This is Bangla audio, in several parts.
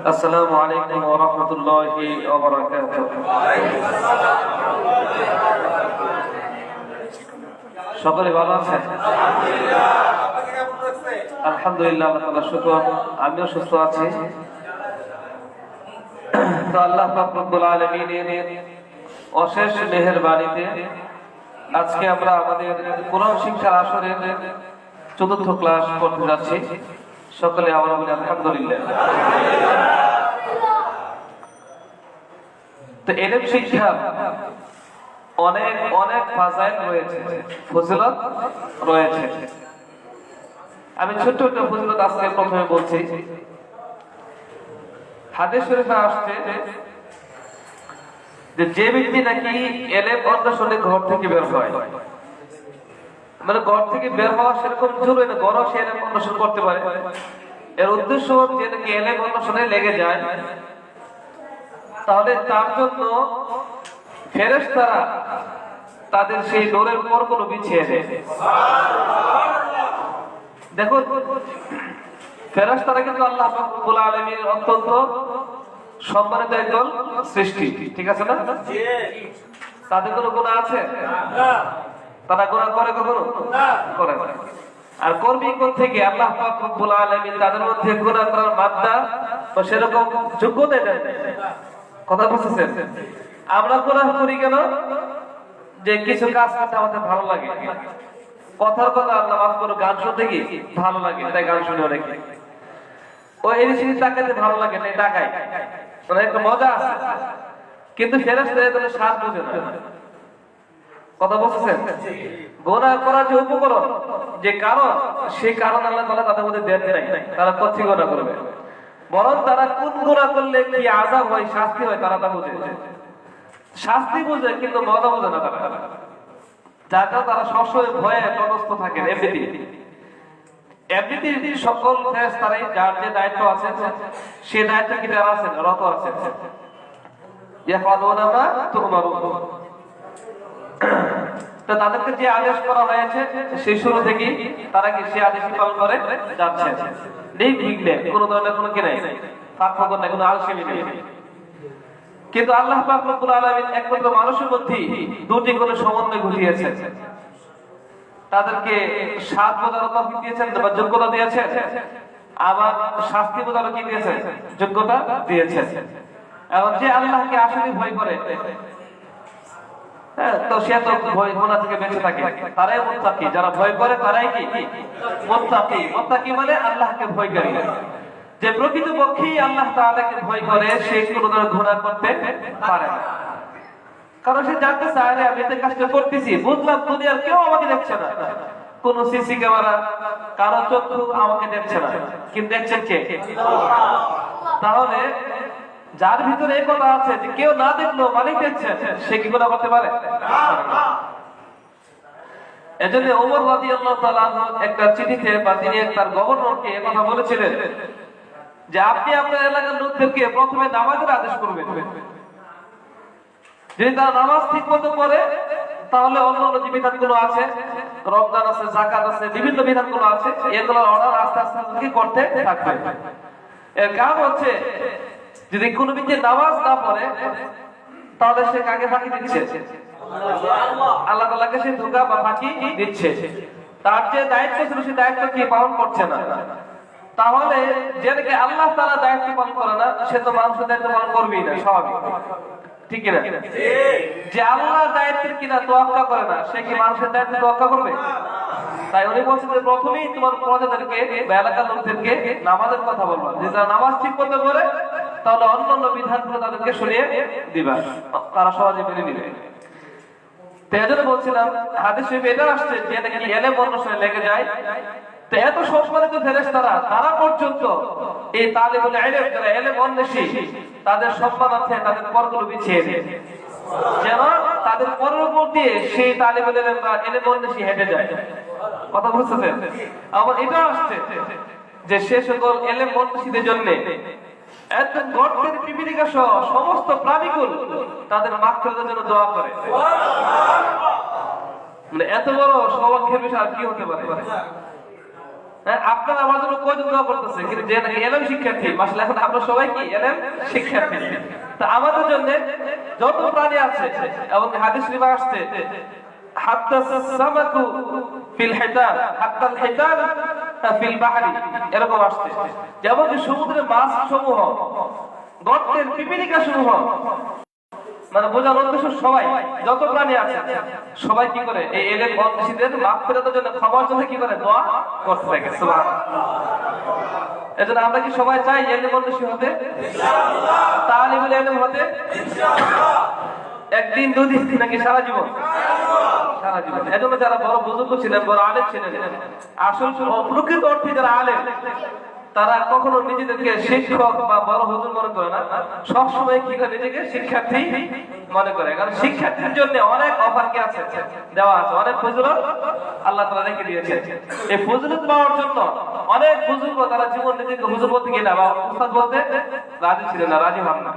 আসসালামু আলাইকুম ওয়া রাহমাতুল্লাহি ওয়া বারাকাতুহু। সকলে ভালো আছেন? আলহামদুলিল্লাহ, আল্লাহ তাআলার শুকর, আমিও সুস্থ আছি। তো আল্লাহ পাক রব্বুল আলামিনের অশেষ মেহেরবানিতে আজকে আমরা আমাদের কোরআন শিক্ষার আসরের চতুর্থ ক্লাস করতে যাচ্ছি। সকলে আমরা বলি আলহামদুলিল্লাহ। তো ইলম শিক্ষার অনেক অনেক ফাজাইল রয়েছে, ফজিলত রয়েছে। আমি ছোট্ট একটা ফজিলত আজকে প্রথমে বলছি। হাদিস শরীফে আসছে যে ব্যক্তি নাকি ইলম অন্বেষণে ঘর থেকে বের হয়, মানে ঘর থেকে বের হওয়া সেরকম জরুরি না, ঘরও সে ইলম অন্বেষণ করতে পারে। এর উদ্দেশ্য যে নাকি ইলম অন্বেষণে লেগে যায়, তাহলে তার জন্য ফেরেশতারা তাদের সেই নূরের পরগুলো বিছিয়ে দেয়। দেখুন, ফেরেশতারা কিন্তু আল্লাহ রাব্বুল আলামিনের অত্যন্ত সম্মানিত একদল সৃষ্টি, ঠিক আছে না? তাদের কোনো গুনাহ আছে? তারা গুনাহ করে কখনো? করে না। আর কর্মী কোণ থেকে আল্লাহ পাক রব্বুল আলামিন তাদের মধ্যে গুনাহ করার মাত্রা বা সেরকম যোগ্যতা দেন। কথা বুঝছেন? আমরা গুনাহ করি কেন? যে কিছু কাজ করতে আমাদের ভালো লাগে, কথার কথা আল্লাহ মাফ করো, গান শুনতে কি ভালো লাগে, তাই গান শুনে অনেকে। ওই এদিকে তাকাতে ভালো লাগে, তাই তাকাই, মানে একটা মজা আছে। কিন্তু ফেরেশতারা এদের স্বাদ বুঝে না। কথা বুঝছেন? গুনাহ করার যে উপকরণ, যে কারণ, সেই কারণ আল্লাহ তাআলা তাদের মধ্যে দেন নাই। তারা কোথেকে গুনাহ করবে? বরং তারা কোন গুনাহ করলে কি আযাব হয়, শাস্তি হয়, তারা তা বুঝে। শাস্তি বুঝে কিন্তু মজা বুঝে না তারা। যার কারণে তারা সবসময় ভয়ে তটস্থ থাকেন। এমনিতে সকল ফেরেশতারাই যার যে দায়িত্ব আছে, সেই দায়িত্ব কি যারা আছেন রত আছেন। ইয়াফালুনা মা তুমারুন। তো তাদেরকে যে আদেশ করা হয়েছে সেই শুরু থেকে তারা কি সেই আদেশই পালন করে যাচ্ছে। নির্বিঘ্নে, কোনো ধরনের কোনো কি নাই, ফাঁক নাই, কোনো আলসেমি নেই। কিন্তু আল্লাহ পাক রব্বুল আলামিন একমাত্র মানুষের মধ্যে দুটি গুণের সমন্বয় ঘটিয়েছেন। তাদেরকে সাত বোঝার তৌফিক দিয়েছেন বা যোগ্যতা দিয়েছেন, আবার শাস্তি বোঝার কি দিয়েছেন? যোগ্যতা দিয়েছেন। এবং যে আল্লাহকে আসলে ভয় করে, তো সে তো ভয় গুনাহ থেকে বেঁচে থাকে, তারাই মুত্তাকি। যারা ভয় করে তারাই কি মুত্তাকি। মুত্তাকি মানে আল্লাহকে ভয় করে। যে প্রকৃত পক্ষেই আল্লাহ তাআলাকে ভয় করে, সে কোনো ধরনের গুনাহ করতে পারে না। কারণ সে জানতে চায় না আমি এই কাজটা করতেছি, বুঝলাম দুনিয়ার কেউ আমাকে দেখছে না, কোন সিসি ক্যামেরা, কারো চক্ষু আমাকে দেখছে না, কিন্তু দেখছেন কে? তাহলে যার ভিতরে এই কথা আছে যে কেউ না দেখলো মালিক দেখছেন, সে কি গুনাহ করতে পারে? এজন্য ওমর রাদিয়াল্লাহু তাআলা একটা চিঠিতে বা তিনি তার গভর্নরকে এই কথা বলেছিলেন যে আপনি আপনার এলাকার লোকদেরকে প্রথমে নামাজের আদেশ করবেন। যদি তারা নামাজ ঠিক মতো পড়ে, তাহলে অন্যান্য যে বিধানগুলো আছে, রমজান আছে, যাকাত আছে, বিভিন্ন বিধানগুলো আছে, এগুলোর অর্ডার আস্তে আস্তে করতে থাকবে। এর কারণ হচ্ছে যদি কোনো ব্যক্তি নামাজ না পড়ে, তাহলে সে কাকে ফাঁকি দিচ্ছে? আল্লাহ তাআলাকে সে ধোঁকা বা ফাঁকি দিচ্ছে। তার যে দায়িত্ব ছিল সে দায়িত্ব কি পালন করছে না। তাহলে যে নাকি আল্লাহ তাআলা দায়িত্ব পালন করে না, সে তো মানুষের দায়িত্ব পালন করবেই না, স্বাভাবিক, ঠিক কিনা? যে আল্লাহ দায়িত্বের কিনা তোয়াক্কা করে না, সে কি মানুষের দায়িত্ব তোয়াক্কা করবে? তাই উনি বলছেন যে প্রথমেই তোমার প্রজাদেরকে বা এলাকার লোকদেরকে নামাজের কথা বলবা। যে তারা নামাজ ঠিক মতো করে, তাহলে অন্যান্য বিধানগুলো তাদেরকে সরিয়ে দিবা, তারা সহজে মেনে নিবে। তো এজন্য বলছিলাম, হাদিস শরীফে এটা আসছে যে নাকি ইলম অন্বেষণে লেগে যায়, তো এত সম্মানিত ফেরেশতারা তারা পর্যন্ত এই তালিবুল ইলম, যারা ইলম অন্বেষী, তাদের সম্মানার্থে তাদের পরগুলো বিছিয়ে দেয়, যেন তাদের পরের উপর দিয়ে সেই তালিবুল ইলম বা ইলম অন্বেষী হেঁটে যায়। কথা বুঝছেন? আবার এটাও আসছে যে সে সকল ইলম অন্বেষীদের জন্য একদম গর্তের পিপিলিকা সহ সমস্ত প্রাণীকুল তাদের মাগফিরাতের জন্য দোয়া করে। মানে এত বড় সৌভাগ্যের বিষয় আর কি হতে পারে? আপনারা আমার জন্য কয়জন দোয়া করতেছে, কিন্তু যে নাকি এলএম শিক্ষার্থী, মাশাআল্লাহ, এখন আমরা সবাই কি এলএম শিক্ষার্থী। তা আমাদের জন্য যত প্রাণী আছে, এবং হাদিস শরীফে আসছে হাত্তা সামাকু ফিল হিতান হাত্তাল হিতান ফিল বাহরি, এরকম আসছে। যেমন যে সমুদ্রের মাছ সমূহ, গর্তের পিপিলিকা সমূহ, মানে বোঝার উদ্দেশ্য সবাই যত প্রাণী আছে সবাই কি করে এই এলেম অদৃষ্টদের মাগফিরাতের জন্য, ক্ষমার জন্য কি করে দোয়া করতে থাকে। সুবহানাল্লাহ। এজন্য আমরা কি সবাই চাই এলেম অদৃষ্ট হতে, ইনশাআল্লাহ, তালিবুল ইলম হতে, ইনশাআল্লাহ, একদিন দুদিন নাকি সারা জীবন? সারা জীবন। এজন্য যারা বড় বুজুর্গ ছিলেন, বড় আলেম ছিলেন, আসল প্রকৃত অর্থে যারা আলেম, তারা কখনো নিজেদেরকে শিক্ষক বা বড় হুজুর মনে করে না, সবসময় কি করে নিজেকে শিক্ষার্থী মনে করে। কারণ শিক্ষার্থীর জন্য অনেক অফার কি আছে, দেওয়া আছে, অনেক ফজিলত আল্লাহ তাআলা রেখে দিয়েছে। এই ফজিলত পাওয়ার জন্য অনেক বুজুর্গ তারা জীবন নিজেকে হুজুর বলতে গিয়ে না বা উস্তাদ বলতে রাজি ছিলেন না, রাজি হন না,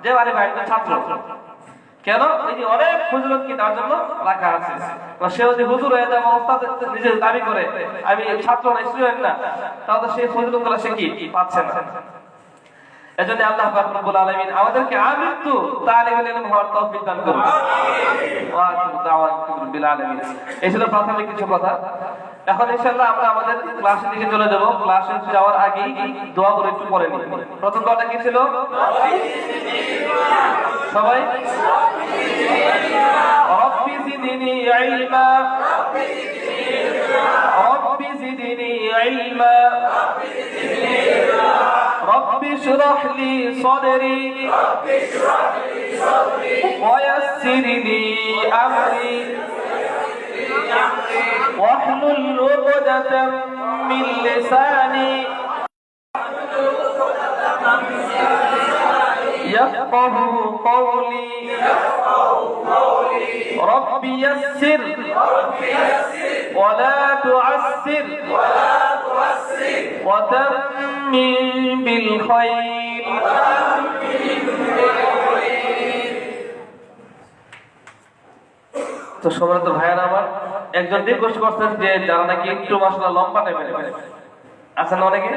যে আরে ভাই ছাত্র। কেন? এই যে অনেক ফজিলত কি তার জন্য রাখা আছে। সে যদি হুজুর হয়ে যায় বা উস্তাদ নিজে দাবি করে আমি ছাত্র না, স্টুডেন্ট না, তাহলে সেই ফজিলতগুলো সে কি পাচ্ছে না। এজন্য আল্লাহ পাক রব্বুল আলামিন আমাদেরকে আমৃত্যু তালিবুল ইলম হওয়ার তৌফিক দান করুন। ওয়া আখিরু দাওয়ানা বিল আলামিন। এই ছিল প্রাথমিক কিছু কথা। এখন ইনশাআল্লাহ আমরা আমাদের ক্লাসের দিকে চলে যাব। ক্লাসে যাওয়ার আগে দোয়া করে একটু পড়ে নিই। প্রথম দোয়াটা কি ছিল? সবাই রব্বি জিদনি ইলমা, রব্বি জিদনি ইলমা, রব্বি ইশরাহ লি সাদরি, ওয়া ইয়াসসিরনি আমরি, واحلل عقدة من لساني يفقهوا قولي رب يسر ولا تعسر وتمم بالخير। তো সম্মানিত ভাইয়েরা আমার, একজন রিকোয়েস্ট করছেন যে যারা নাকি একটু মাশাআল্লাহ লম্বা টাইপের আছেন অনেকে,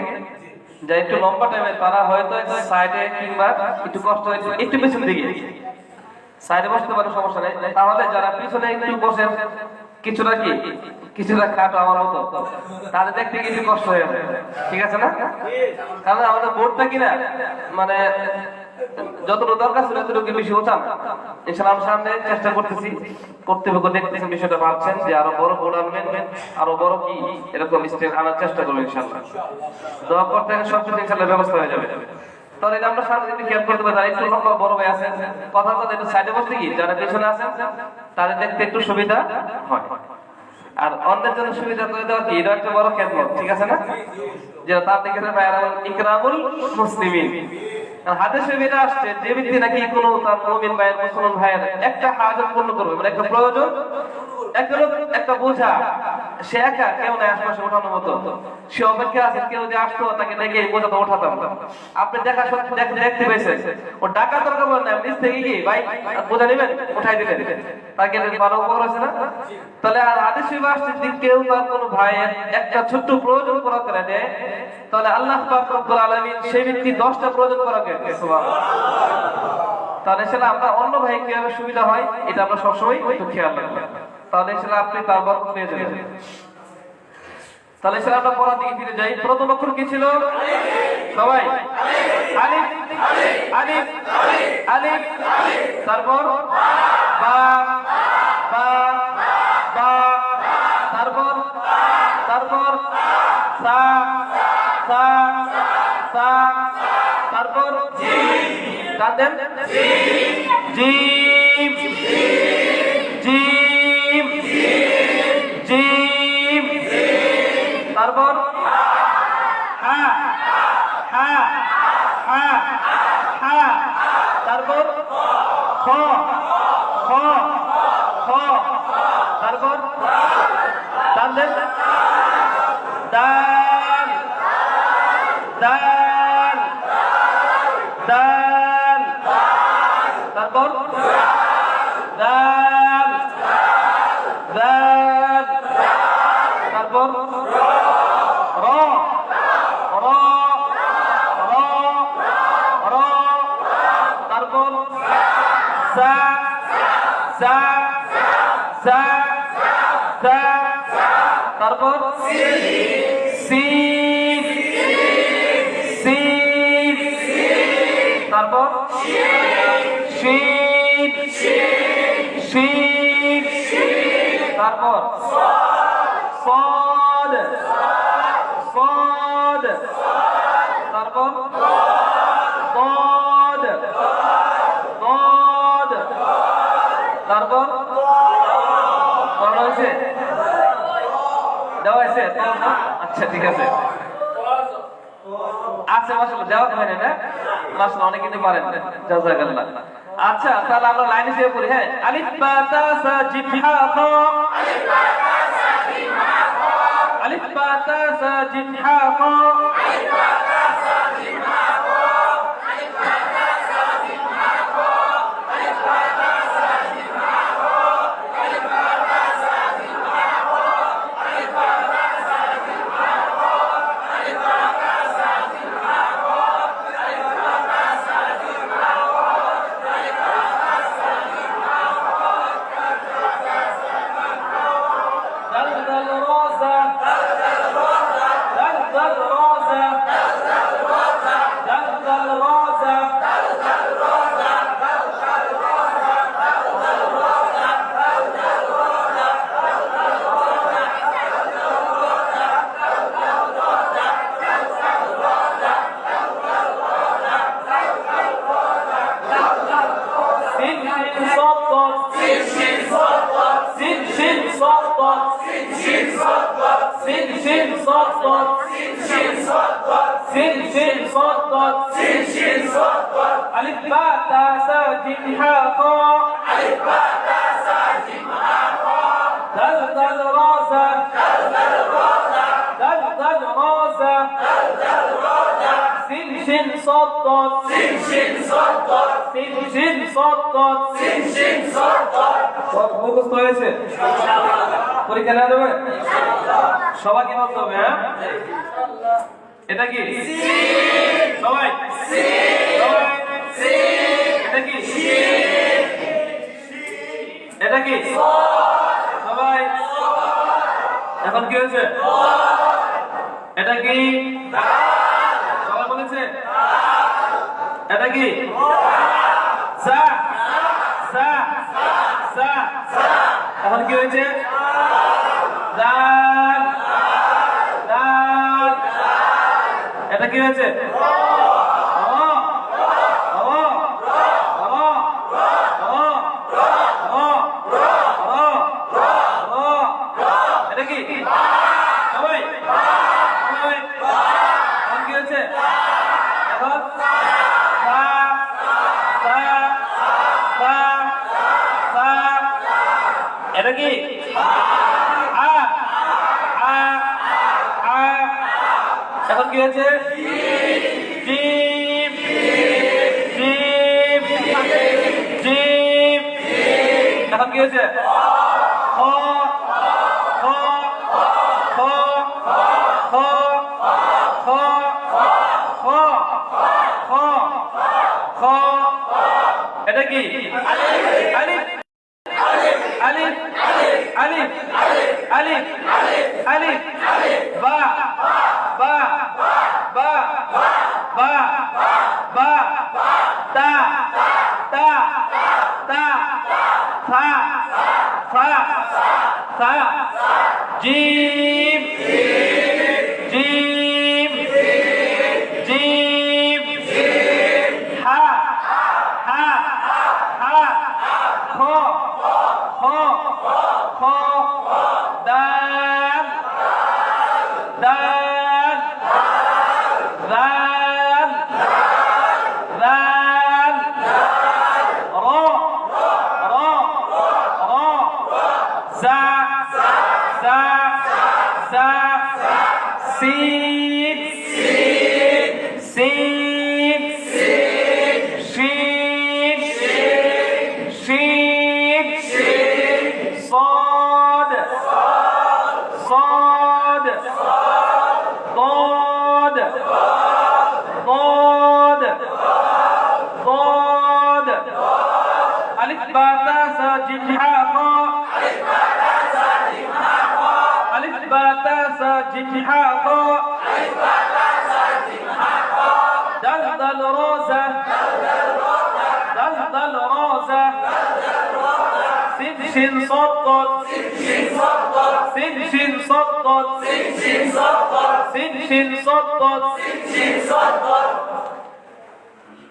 যা একটু লম্বা টাইপের, তারা হয়তো সাইডে কিংবা একটু কষ্ট হয়েছে একটু পিছন দিকে সাইডে বসতে পারে, সমস্যা নেই। তাহলে যারা পিছনে একটু বসেন, কিছুটা খাটো আমার মতো, তাদের দেখতে কিছু কষ্ট হয়ে যাবে, ঠিক আছে না? কারণ আমাদের বোর্ডটা কিনা মানে যতটুকু দরকার ছিল ততটুকু বেশি উঠান। ইনশাআল্লাহ আমরা সামনে চেষ্টা করতেছি, কর্তৃপক্ষ দেখতেছেন বিষয়টা, ভাবছেন যে আরো বড় বোর্ড আনবেন, আরো বড় কি এরকম স্টেজ আনার চেষ্টা করবেন ইনশাআল্লাহ। দোয়া করতে সবকিছু ইনশাআল্লাহ ব্যবস্থা হয়ে যাবে। তাহলে আমরা সামনে যদি খেয়াল করতে পারি, যারা একটু লম্বা বড় ভাই আছেন, কথা কথা একটু সাইডে বসতে কি যারা পেছনে আছেন তাদের দেখতে একটু সুবিধা হয়। আর অন্যের জন্য সুবিধা করে দেওয়া কি এটা একটা বড় খেদমত, ঠিক আছে না? যে তার দিকে ইকরামুল মুসলিমিন। হাদিসে বের আসছে যে ব্যক্তি নাকি কোনো তার মুমিন ভাইয়ের, মুসলমান ভাইয়ের একটা হাজত পূর্ণ করবে, মানে একটা প্রয়োজন, একটা বোঝা, সে একা কেউ নাই আশপাশে ওঠানোর মতো, সে অপেক্ষা আছে কেউ যে আসতো তাকে ডেকে বোঝাটা ওঠাতাম। আপনি দেখা সত্যি দেখতে পেয়েছেন, ও ডাকা দরকার বলেন না, নিচ থেকে গিয়ে ভাই বোঝা নেবেন, উঠাই দিলেন, তাকে ভালো উপকার হয়েছে না? তাহলে হাদিসে আসছে যে কেউ তার কোনো ভাইয়ের একটা ছোট্ট প্রয়োজন করা করে দেয়, তাহলে আল্লাহ পাক রব্বুল আলামিন সেই ব্যক্তি 10টা প্রয়োজন করা করে। সুবহানাল্লাহ। তাহলে সেটা আমরা অন্য ভাই কিভাবে সুবিধা হয় এটা আমরা সবসময় খেয়াল রাখবো, তাহলে সেটা আপনি তার বরকত পেয়ে যাবেন। তাহলে সেটা আমরা পড়ার দিকে ফিরে যাই। প্রথম অক্ষর কি ছিল সবাই? আলিফ, আলিফ, আলিফ, তারপর বা, বা, বা, তারপর সা, সা, সা, তারপর জিম, জিম, জিম, জিম, তারপর হা, হা, হা, হা, তারপর খ, খ, খ, তারপর তাদের দাল, দাল, দাল, তারপর দাল, দাল, তারপর র, সা সা সা সা তারপর সিন সিন তারপর শিন শিন তারপর صاد صاد তারপর ضاد ضاد তারপর পড়া হয়েছে দেওয়া হয়েছে আচ্ছা ঠিক আছে আচ্ছা মাশাআল্লাহ দেওয়া হয় না মাশাআল্লাহ অনেক কিন্তু পারেন জাযাকাল্লাহ আচ্ছা তাহলে আমরা লাইন হিসেবে পড়ি হ্যাঁ আলিফ বা তা সা জিম হা খ ألف باء تاء ثاء جيم حاء قاف ألف باء تاء ثاء جيم حاء قاف ألف باء تاء ثاء جيم حاء قاف دال دال را ذا دال دال را ذا دال دال را ذا دال دال را ذا سين شين صاد ضاد سين شين صاد ضاد سين شين صاد ضاد سين شين صاد ضاد সব মুখস্থ হয়েছে ইনশাআল্লাহ পরীক্ষা না দেবে ইনশাআল্লাহ সবাইকে বলতে হবে হ্যাঁ ইনশাআল্লাহ এটা কি সবাই সবাই এটা কি এটা কি সবাই এখন কি হয়েছে এটা কি সবাই বলেছে এটা কি সা সা সা এখন কি হয়েছে দাল দাল এটা কি হয়েছে এটা কি সবাই সবাই এখন কি হয়েছে এখন এটা কি এখন কি হয়েছে জিম জিম জিম এখন কি হয়েছে খ খ খ খ খ খ খ খ এটা কি আলিফ আলিফ আলিফ আলিফ আলিফ বা বা বা বা বা তা তা তা ফা ফা ফা জিম জিম জিম হা হা হা খ খ খ দাল দাল দাল দাল র র র زا زا زا سين سين شين شين صاد صاد ضاد ضاد ضاد ألف বা তা সা জিম হা খ আলিফ বা তা সা জিম হা খ দাল দাল রা জা দাল দাল রা জা সিন শিন صاد ضاد সিন শিন صاد ضاد সিন শিন صاد ضاد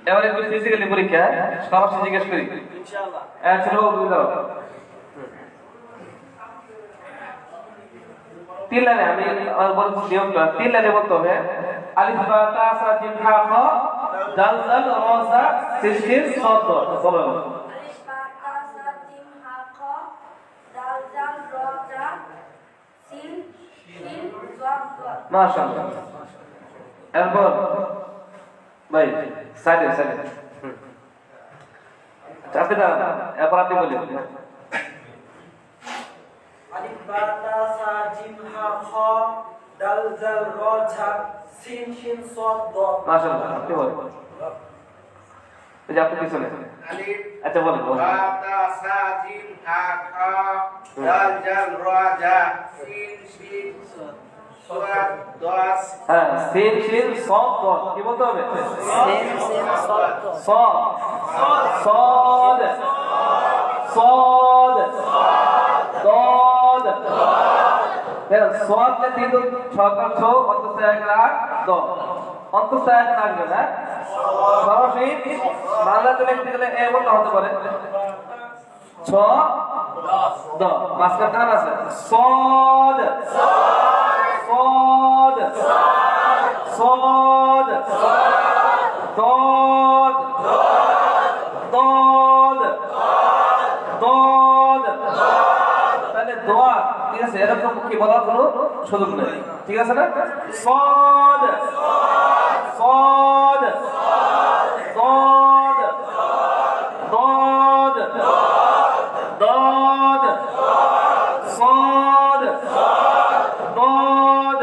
এবারে একটু ফিজিক্যালি পরীক্ষা সরাসরি জিজ্ঞেস করি ইনশাআল্লাহ চলো দাও তিন লাইনে আমি বলছি নিয়মটা তিন লাইনে বলতে হবে আলিফ বা তা সা জিম হা খ দাল দাল রা জা সিন শিন صاد ضاد বলো মাশাআল্লাহ এরপর ভাই সাইডে চাপে দাঁড়ান এরপর আপনি বলেন আলিফ বা তা সা জিম হা খ দাল জাল রা ঝা সিন শিন صاد ضاد মাশাআল্লাহ আপনি বলেন এই যে আপনি পিছনে আলিফ আচ্ছা বলেন বা তা সা জিম হা খ দাল জাল রা জা সিন শিন صاد ضاد হ্যাঁ সিন শিন صاد ضاد কি বলতে হবে সিন শিন صاد صاد صاد صاد ضاد দেখেন صاد তে তিন ছকার ছ অন্তত এক রাগ দ অন্তত এক রাখবে না সরাসরি বাংলাতে লিখতে গেলে এমন হতে পারে ছ দ মাঝখানে টান আছে صاد صاد صاد ضاد ضاد ضاد তাহলে দোয়া ঠিক আছে এরকম কি বলার কোনো সুযোগ নেই ঠিক আছে না صاد صاد ضاد ضاد ضاد صاد ضاد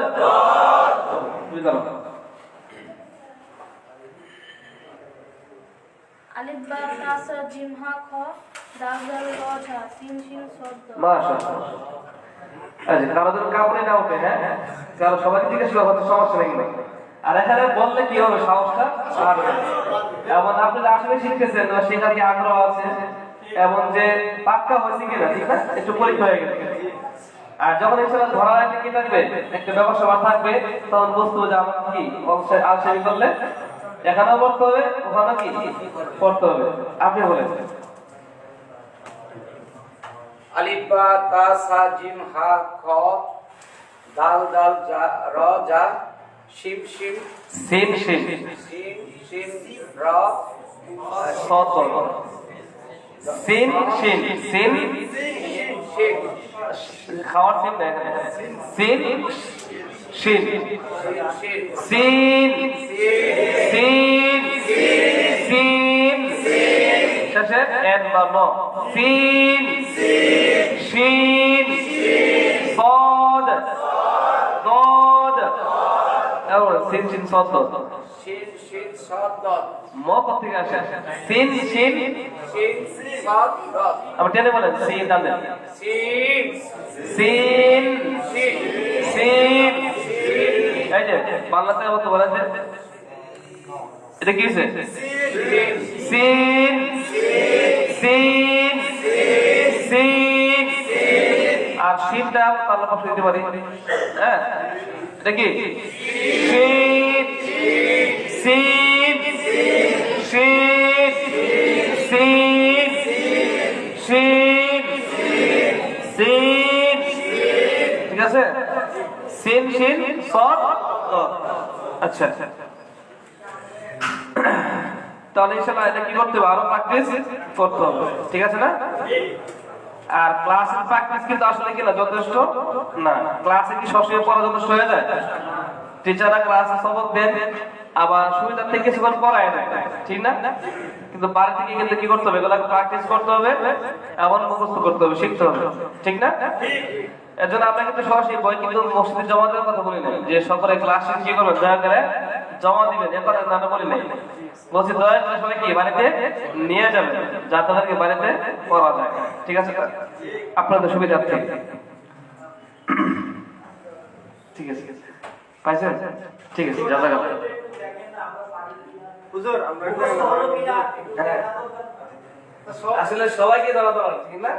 আলিফ বা তা সা জিম হা খ দাল দাল রা ঝা সিন শিন صاد ضاد মাশাআল্লাহ আচ্ছা কারো যদি কাপড়ে না ওঠে হ্যাঁ কারো সবাই জিজ্ঞেস করা হচ্ছে সমস্যা নেই আর এখানে বললে কি হবে সাহসটা বাড়বে এমন আপনি আসলে শিখতেছেন বা শেখার কি আগ্রহ আছে এবং যে পাক্কা হয়েছে কিনা ঠিক না একটু পরীক্ষা হয়ে গেছে আর যখন ইনশাআল্লাহ ধরার একটা কি থাকবে একটা ব্যবসা থাকবে তখন বুঝতে হবে যে আমার কি অবশ্যই আলসেমি করলে এখানেও পড়তে হবে ওখানে কি পড়তে হবে আপনি বলেন আলিফ বা তা সা জিম হা খ দাল দাল জা রা জা শিম শিম সিন শিন সিন শিন রা صاد ضاد সিন শিন সিন শিন খাওয়ার সিন না সিন শিন শিন সিন সিন সিন শেষে এন বা ন সিন শিন صاد ضاد এবার সিন শিন صاد ضاد শিন শিন صاد ضاد ম থেকে আসে সিন শিন শিন صاد ضاد আবার টেনে বলেন সিন টানে শিন সিন শিন সিন এই যে বাংলাতে বলতে বলেন যে এটা কি আছে সিন সিন সিন আর শিনটা তাহলে পাশে দিতে পারি হ্যাঁ এটা কি সিন সিন সিন সিন সিন সিন ঠিক আছে সিন শিন صاد ضاد আচ্ছা তাহলে ইনশাআল্লাহ এটা কি করতে হবে আরো প্র্যাকটিস করতে হবে ঠিক আছে না আর ক্লাসের প্র্যাকটিস কিন্তু আসলে কি না যথেষ্ট না ক্লাসে কি সবসময় পড়া যথেষ্ট হয়ে যায় টিচাররা ক্লাসে সবক দেন আবার সুবিধার থেকে কিছুক্ষণ পড়ায় না ঠিক না কিন্তু বাড়ি থেকে কিন্তু কি করতে হবে এগুলো প্র্যাকটিস করতে হবে এমন মুখস্থ করতে হবে শিখতে হবে ঠিক না এর জন্য আমরা কিন্তু সরাসরি বই কিন্তু মসজিদে জমা দেওয়ার কথা বলি নাই, যে সকলে ক্লাস শেষে কি করবেন দয়া করে জমা দিবেন, এর কথা আমরা বলি নাই। বলছি দয়া করে সবাই কি বাড়িতে নিয়ে যাবেন, যাতে তাদেরকে বাড়িতে পড়া যায়। ঠিক আছে, আপনাদের সুবিধার্থে। ঠিক আছে, পাইছেন? ঠিক আছে, জাযাকাল্লাহ। হুজুর আমরা হ্যাঁ, আসলে সবাইকে ধরা দরকার, ঠিক না?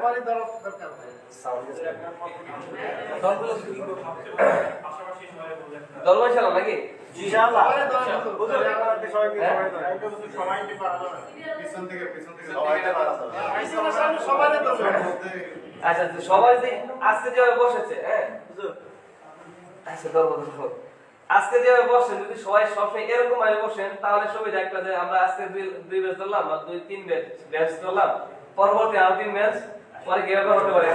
দল বসানো নাকি? ইনশাআল্লাহ হুজুর আমাদের সবাইকে আচ্ছা, তো সবাই যে আজকে যেভাবে বসেছে, হ্যাঁ আচ্ছা আজকে যেভাবে বসেন, যদি সবাই সবসময় এরকম ভাবে বসেন তাহলে সুবিধা একটা, যে আমরা আজকে দুই ব্যাচ ধরলাম বা দুই তিন ব্যাচ ধরলাম, পরবর্তী আরো 3 ব্যাচ পরে কিভাবে হতে পারে,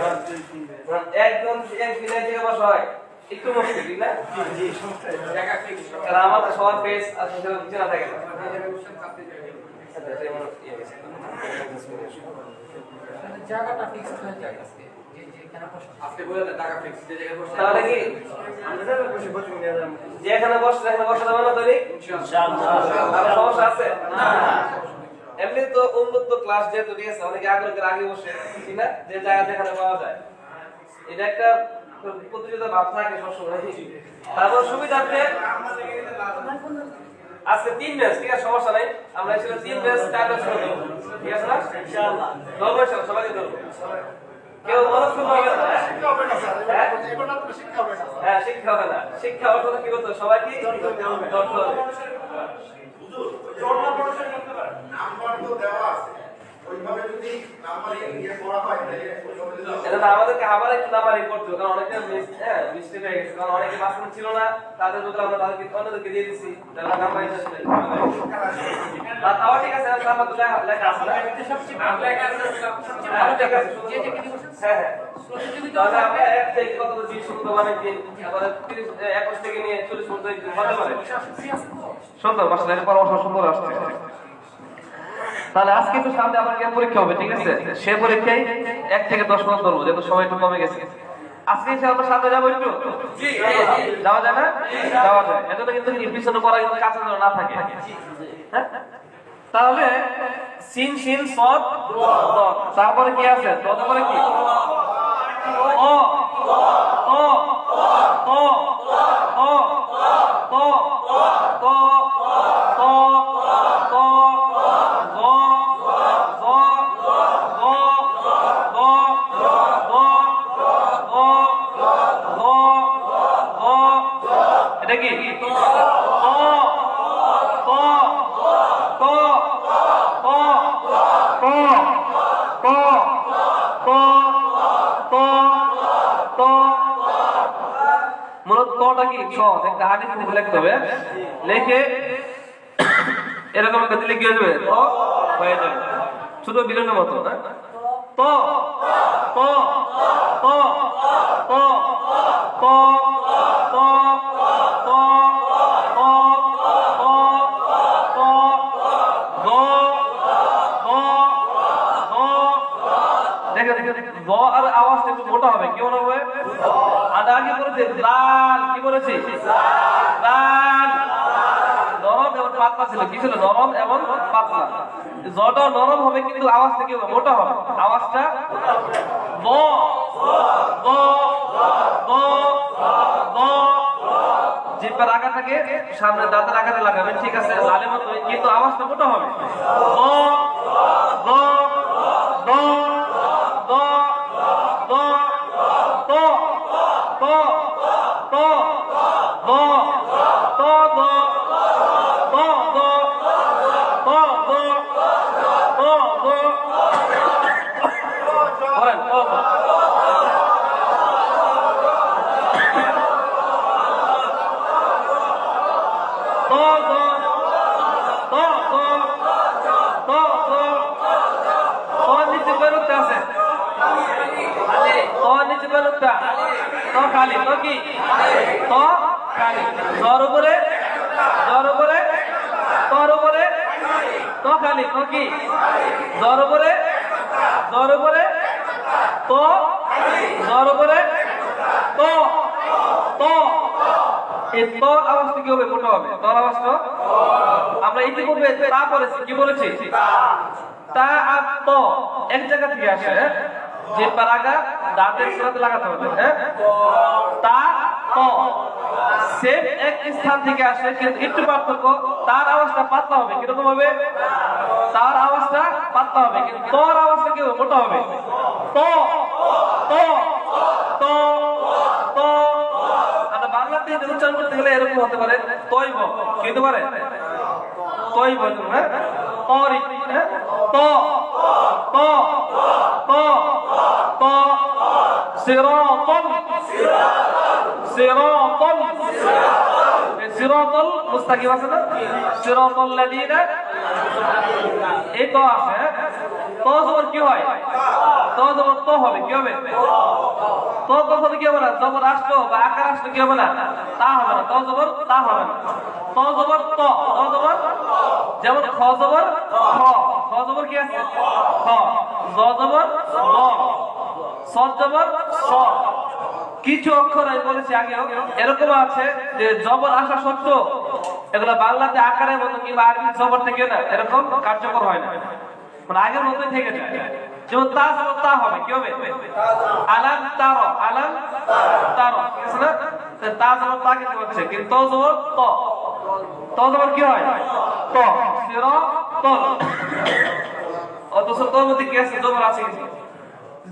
একদম একদিন এক জায়গায় বসা হয় একটু মুশকিল, ঠিক না? কারণ আমাদের সবার ফেস আর সেরকম চেনা থাকে না। জায়গাটা ফিক্সড হয়ে যায় আজকে, যেখানে আজকে বলে দেন টাকা ফিক্স যে জায়গায় বসে তাহলে কি আমরা যাবে বসে বসে নিয়ে যাব যেখানে বসে সেখানে বসে যাবে না? তৈরি ইনশাআল্লাহ। আর সমস্যা আছে না? এমনি তো উন্মুক্ত ক্লাস যেহেতু ঠিক আছে, অনেকে আগ্রহ করে আগে বসে, ঠিক না? যে জায়গা যেখানে পাওয়া যায়, এটা একটা প্রতিযোগিতা ভাব থাকে সবসময়। তারপর সুবিধার্থে আজকে 3 ব্যাচ, ঠিক আছে, সমস্যা নাই। আমরা এসে 3 ব্যাচ 4 ব্যাচ করব, ঠিক আছে না? ইনশাআল্লাহ। ধরবো সবাইকে ধরবো, কেউ মনে শুনতে হবে না। শিক্ষা হবে না স্যার, এগুলো তো শিক্ষা হবে না। হ্যাঁ, শিক্ষা হবে না। শিক্ষা অর্থ কি করতে হবে? সবাইকে ধরতে হবে। নাম্বার তো দেওয়া আছে, ওইভাবে যদি নাম্বার ইয়ে করা হয় তাহলে এটা আমাদেরকে আবার একটু নাম্বারিং করতে হবে, কারণ অনেকে মিস্টেক হয়ে গেছে, কারণ অনেকে বাসন ছিল না, তাদের মধ্যে আমরা তাদেরকে অন্যদেরকে দিয়ে দিচ্ছি, তারা নাম্বারিং আসলে আর তাও ঠিক আছে, নাম্বার তো লেখা আছে না? সবচেয়ে ভালো লেখা আছে, সবচেয়ে হ্যাঁ, ভালো ঠিক লেখা আছে, আছে। যে যে কিছু হ্যাঁ হ্যাঁ, প্রতিযোগিতা তাহলে আমরা 1 থেকে কত 20 পর্যন্ত মানে 3 তারপরে 30 21 থেকে নিয়ে 40 পর্যন্ত হতে পারে। সুন্দর, মাশাআল্লাহ, পরামর্শ সুন্দর আসছে। তাহলে আজকে তো সামনে আমার পরীক্ষা হবে, ঠিক আছে? সে পরীক্ষায় 1 থেকে 10 পর্যন্ত ধরবো, যেহেতু সময় একটু কমে গেছে। আজকে এসে আমরা সামনে যাবো একটু, যাওয়া যায় না? যাওয়া যায়। এটা তো কিন্তু পিছনে পড়া কিন্তু কাছে যেন না থাকে, হ্যাঁ? তাহলে সিন শিন সদ দ, তারপরে কি আছে? তারপরে কি? ও ও ও ও ও ও এটা কি? মূলত কটা কি? একটা হাদিস লিখে লিখতে হবে, লিখে এরকম একটা দিলে কি হয়ে যাবে? হয়ে যাবে, ছোট বিলের মতো। তো তো তো তো তো তো আর আওয়াজটা একটু মোটা হবে, কেমন হবে? আর আগে বলেছে লাল, কি বলেছে? লাল, নরম এবং পাতলা ছিল। কি ছিল? নরম এবং পাতলা। জটা নরম হবে কিন্তু আওয়াজটা কি হবে? মোটা হবে। আওয়াজটা ব ব ব ব, জিহ্বার আগাটাকে সামনে দাঁতের আগাতে লাগাবেন, ঠিক আছে? লালের মতো, কিন্তু আওয়াজটা মোটা হবে। ব ব ব ব ব ত ত ত ব ত ব ত ব ত ব ত ব, বলেন ত ব। তো তো এই তোর আওয়াজটা কি হবে? মোটা হবে। তোর আওয়াজটা আমরা ইতিপূর্বে তা বলেছি, কি বলেছি? তা আর তো এক জায়গা থেকে আসে, যে পারাগা দাঁতের সাথে লাগাতে হবে। হ্যাঁ, তা তো সেম এক স্থান থেকে আসে, কিন্তু একটু পার্থক্য, তার আওয়াজটা পাতলা হবে। কিরকম হবে? তার আওয়াজটা পাতলা হবে, কিন্তু তোর আওয়াজটা কি হবে? মোটা হবে। তো তো তো তো আমরা বাংলাতে উচ্চারণ করতে গেলে এরকম হতে পারে, তৈব কি হতে পারে? তৈব। হ্যাঁ, তরি। হ্যাঁ, তো তো তো তো সিরাতাল সিরাতাল সিরাতাল মুস্তাকিম আছে না? সিরাতাল লাযিনা, এই তো আছে। তো জবর কি হয়? তো জবর তো হবে, কি হবে? তো কখনো কি হবে না? জবর আসলো বা আকার আসলো কি হবে না? তা হবে না। তো জবর তা হবে না। তো জবর তো, তো জবর যেমন খ জবর খ, খ জবর কি আছে? খ, জ জবর ল, স জবর স। কিছু অক্ষর আমি বলেছি আগেও এরকম আছে যে জবর আসা সত্ত্বেও এগুলো বাংলাতে আকারের মতো কিংবা আরবি জবর থেকে না এরকম কার্যকর হয় না, মানে আগের মতোই থেকে যায়। যেমন তা জবর তা হবে, কি হবে? আলাম তারো, আলাম তারো, ঠিক আছে না? তা জবর তা কিন্তু হচ্ছে, কিন্তু তো জবর তো, তো জবর কি হয়? তো সিরাতাল। অথচ তোর মধ্যে কি আছে? জবর আছে কিছু।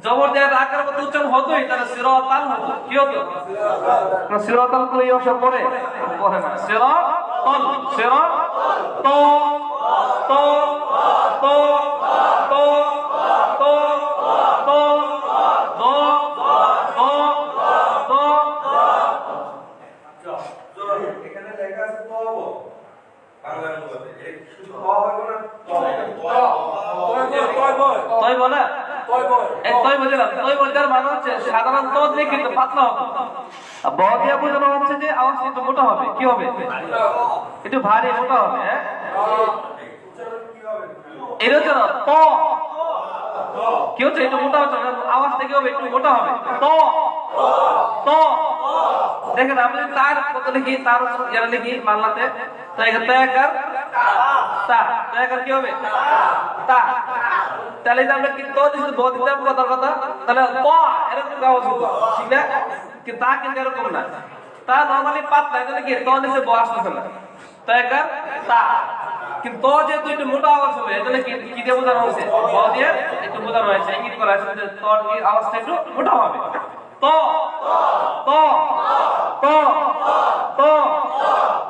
জবর দেওয়ার আকার মতো উচ্চারণ হতোই, তাহলে সিরাতাল হতো। কি হতো? সিরাতাল করে এই অক্ষর পড়ে না। সিরাতাল, সিরাত তো তো তো তো তো তো তো তো তো। এখানে লেখা আছে তো হবো বাংলা অনুবাদে এর শুধু হ হবে না, তো তই বলে এক তই বুঝলাম। তই বলতে মানে হচ্ছে সাধারণ তো দিয়ে কিন্তু পাতলা হবে। আর ব দিয়ে বোঝানো হচ্ছে যে আওয়াজটা একটু মোটা হবে। কি হবে? একটু ভারী মোটা হবে। হ্যাঁ, এর হচ্ছে না তো, কি হচ্ছে? একটু মোটা হচ্ছে, আওয়াজটা কি হবে? একটু মোটা হবে। তো তো দেখেন, আমরা যদি তার কত লিখি, তার যারা লিখি বাংলাতে, তো এখানে তয়াকার তা, তয়াকার কি হবে? তা। তাহলে যদি আমরা কি তো দিছি ব দিতাম কথার কথা, তাহলে ত এরকম আওয়াজ হতো, ঠিক না? কিন্তু তা কিন্তু এরকম না। তা নরমালি পাতলা, তাহলে কি তো নিচে ব আসতেছে না। তয়াকার তা, কিন্তু তো যেহেতু একটু মোটা আওয়াজ হবে, এজন্য কি দিয়ে বোঝানো হয়েছে? ব দিয়ে একটু বোঝানো হয়েছে, ইঙ্গিত করা হয়েছে যে তোর আওয়াজটা একটু মোটা হবে। তো তো তো তো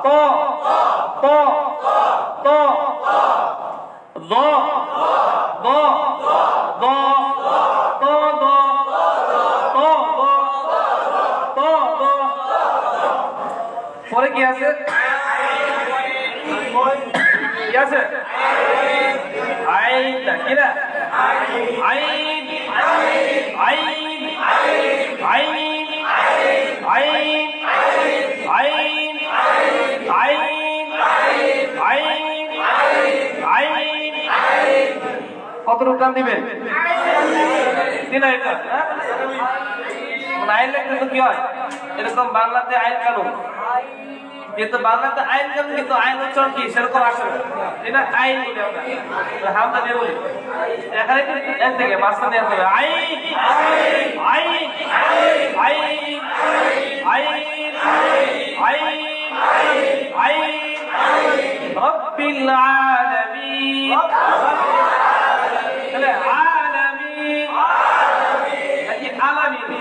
তো তো তো দ দ দ তো দ তো দ তো দ। পরে কি আছে? কি আছে? আইন না, কি না? আইন আইন আইন আইন আইন আইন আইন আইন। কত রূপদান দিবেন? দিন এটা। আইন লিখলে কি হয়? এরকম বাংলাতে আইন কানুন, কিন্তু বাংলাতে আইন কানুন, কিন্তু আইন উচ্চারণ কি সেরকম আসে না। এটা আইন বলি আমরা, হামদা দিয়ে বলি। এখানে এক থেকে মাঝখানে আসবে আইন আইন আইন আইন আইন আইন রব্বিল আলামিন। তাহলে আলামিন, আলামিন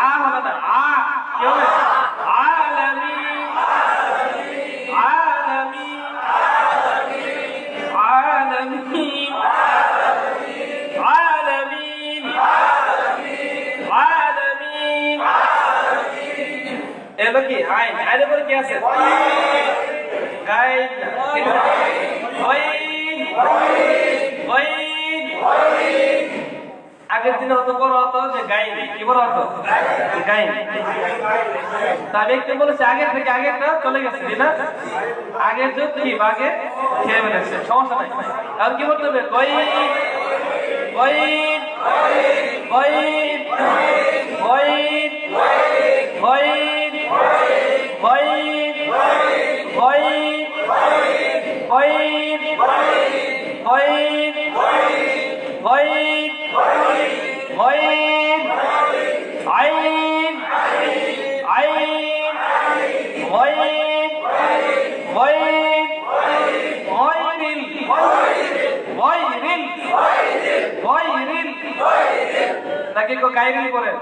আ হবে না, আ কি হবে? আলামিন আলামিন আলামিন আলামিন আলামিন। এবার কি আইন? আইনের পরে কি আছে? গাইন, ওয়াইন ওয়াইন। আগের দিনে হতো বড় হতো যে গাইন, কি বড় হতো? গাইন। তাহলে একটু বলেছে আগের থেকে আগেরটা চলে গেছে, না? আগের যুগ কি আগে খেয়ে ফেলেছে, সমস্যা নাই। আর কি বলতে হবে? গইন গইন গয়িব গয়িব গয়িব গয়িব গয়িব গয়িব গয়িব গয়িব গয়িব আইন আইন গয়িব গয়িব গয়রিল গয়রিল গয়রিল নাকি কো গায়রিল বলেন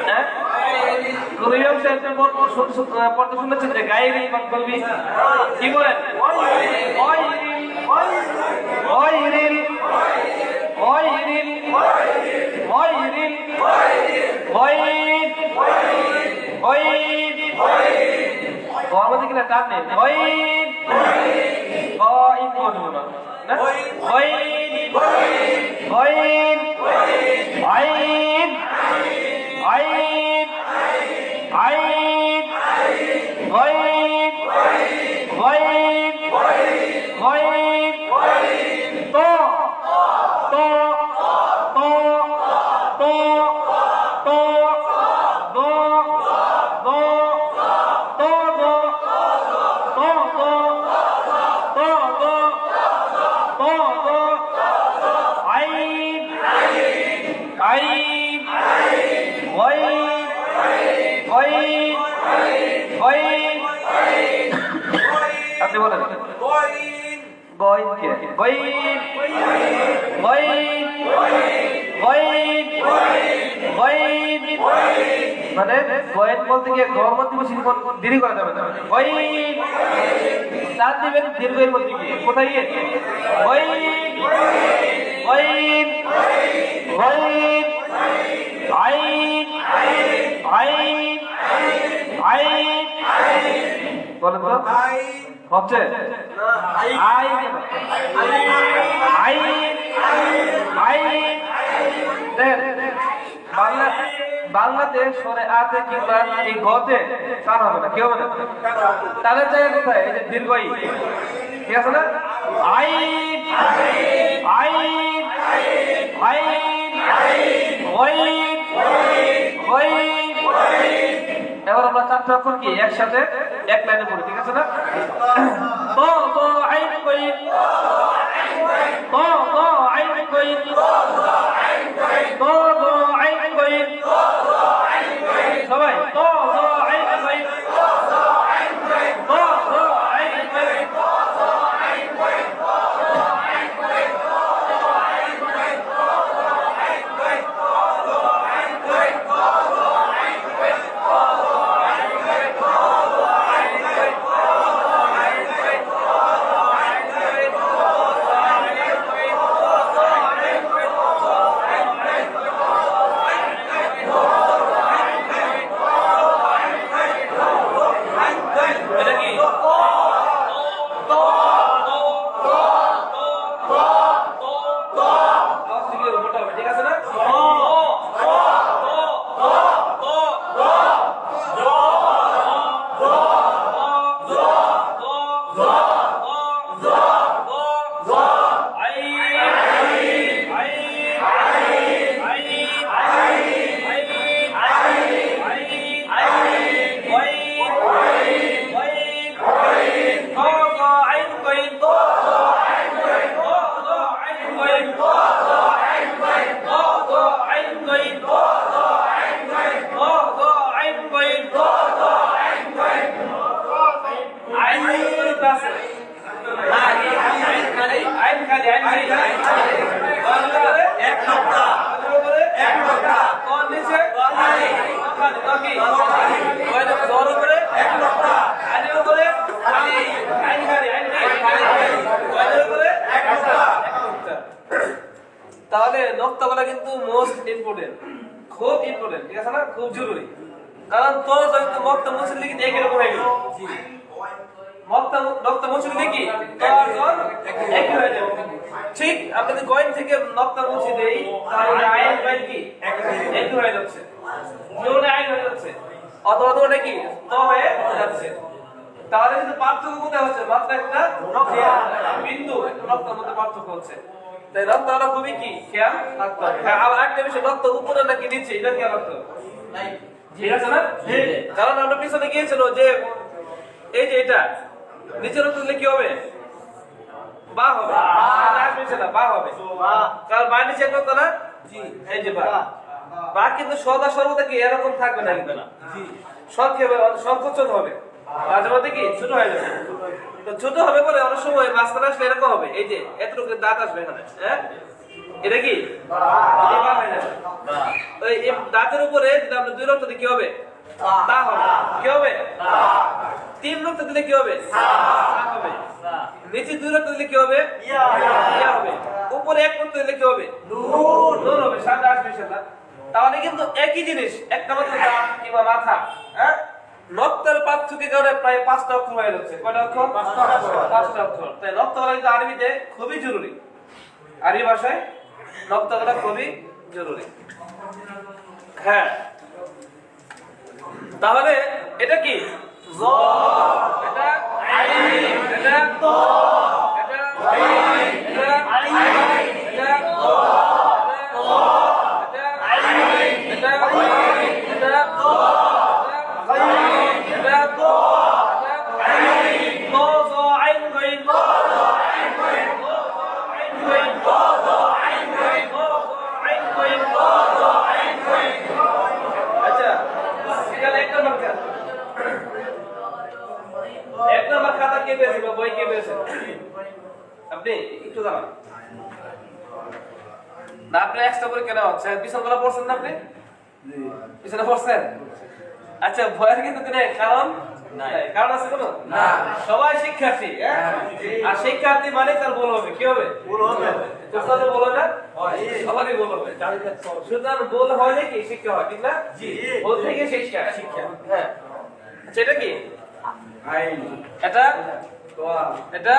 হ্যাঁ কুরিয়ম সে পড়তে শুনেছেন যে গায়রিল বলবি কি বলেন গয়রিল গয়রিল গয়রিল গয়রিল গয়িব গয়িব আমাদের কিনা টান নেই গয়িব গয়িব বলবো না গয়িব গয়িব আইন আইন আইন গয়িব গয়িব গয়িব তো তো তো তো তো দো দো তো দো তো দো তো দো তো দো আইন আইন গয়িব গয়িব গয়িব আপনি বলেন গয়িব কে গয়িব গয়িব গয়িব গয়িব মানে গয়িব বলতে গিয়ে গর মধ্যে বেশি দেরি করা যাবে না গয়িব চার দিবেন দীর্ঘের মধ্যে গিয়ে কোথায় গিয়ে গয়িব গয়িব গয়িব আইন আইন আইন বলেন তো হচ্ছে আইন আইন আইন বাংলাতে সরে আতে কিংবা এই গতে তার হবে না কি হবে না তাদের জায়গা কোথায় এই যে দীর্ঘই ঠিক আছে না আইন আইন আইন গয়িব গয়িব এবার আমরা চারটা অক্ষর কি একসাথে এক লাইনে পড়ি ঠিক আছে না তো তো আইন গয়িব তো তো আইন গয়িব তো তো আইন গয়িব সবাই তো তো আইন গয়িব তো তো আইন গয়িব তাহলে নকতা বলা কিন্তু মোস্ট ইম্পর্টেন্ট, খুব ইম্পর্টেন্ট, ঠিক আছে না, খুব জরুরি। কারণ তো যদি নকতা মুছে লিখি একই রকম হয়ে গেল, নকতা মুছে লিখি একই হয়ে যাবে। ঠিক আমরা যদি কয়েন থেকে নকতা মুছে দেই তাহলে আইন বাইন কি একই হয়ে যাচ্ছে, জোরে আইন হয়ে যাচ্ছে, অথবা তো ওটা কি তো হয়ে যাচ্ছে। তাহলে কিন্তু পার্থক্য কোথায় হচ্ছে? মাত্র একটা বিন্দু, একটা নকতার মধ্যে পার্থক্য হচ্ছে। তাই রক্তটা খুবই কি খেয়াল রাখতে হবে। হ্যাঁ, আর একটা বিষয়, রক্ত উপরে নাকি নিচে, এটা খেয়াল রাখতে হবে। ঠিক আছে না? কারণ আমরা পিছনে গিয়েছিল যে এই যে এটা নিচের রক্ত দিলে কি হবে? বা হবে, বা হবে, কারণ বা নিচে রক্ত না, এই যে বা কিন্তু সদা সর্বদা কি এরকম থাকবে না, কিন্তু না, সংকোচন হবে, মাঝে মধ্যে কি ছোট হয়ে যাবে। তো ছোট হবে বলে অনেক সময় মাঝখানে আসলে এরকম হবে, এই যে এতটুকু দাঁত আসবে এখানে, হ্যাঁ, এটা কি এই দাঁতের উপরে যদি আমরা 2 রক্ত দিই কি হবে? তা হবে। কি হবে? 3 রক্ত দিলে কি হবে? হবে। নিচে 2 রক্ত দিলে কি হবে? ইয়া হবে। উপরে 1 রক্ত দিলে কি হবে? নূর হবে। সামনে আসবে ইনশাআল্লাহ। তাহলে কিন্তু একই জিনিস, একটা মাত্র দাঁত কিংবা মাথা, হ্যাঁ, নক্তের পার্থক্যের কারণে প্রায় 5টা অক্ষর হয়ে যাচ্ছে। কয়টা অক্ষর? 5টা অক্ষর। তাই নক্ত বলা কিন্তু আরবিতে খুবই জরুরি। আরবি ভাষায় নক্ত বলা খুবই জরুরি। হ্যাঁ, তাহলে এটা কি? জ, এটা আইন, এটা ত, এটা আইন, এটা আইন, এটা ত, এটা আইন, এটা আইন, এটা ত, এটা ত, আইন, ত, জ, আইন, গাইন, ত, আইন, গাইন, ত, আইন, গাইন, ত, আইন, গাইন, ত, আইন, গাইন, ত, আইন, গাইন। আচ্ছা, এখানে একটা মার্কা, এক নম্বর খাতা কে পেয়েছে বা বই কে পেয়েছে? আপনি একটু দাঁড়ান না, আপনি এক্সট্রা করে কেন হচ্ছে? পিছনগুলো পড়ছেন না আপনি? পিছনে পড়ছেন? আচ্ছা, ভয়ের কিন্তু নেই, কারণ নাই, কারণ আছে কোনো না, সবাই শিক্ষার্থী, আর শিক্ষার্থী মানে তার ভুল হবে। কি হবে? ভুল হবে। তোদের বলো না, সবারই ভুল হবে। সুতরাং ভুল হয় নাকি শিক্ষা হয়, ঠিক না? জি, ভুল থেকে শিক্ষা। হ্যাঁ, আচ্ছা, এটা কি? আইন, এটা তোয়া, এটা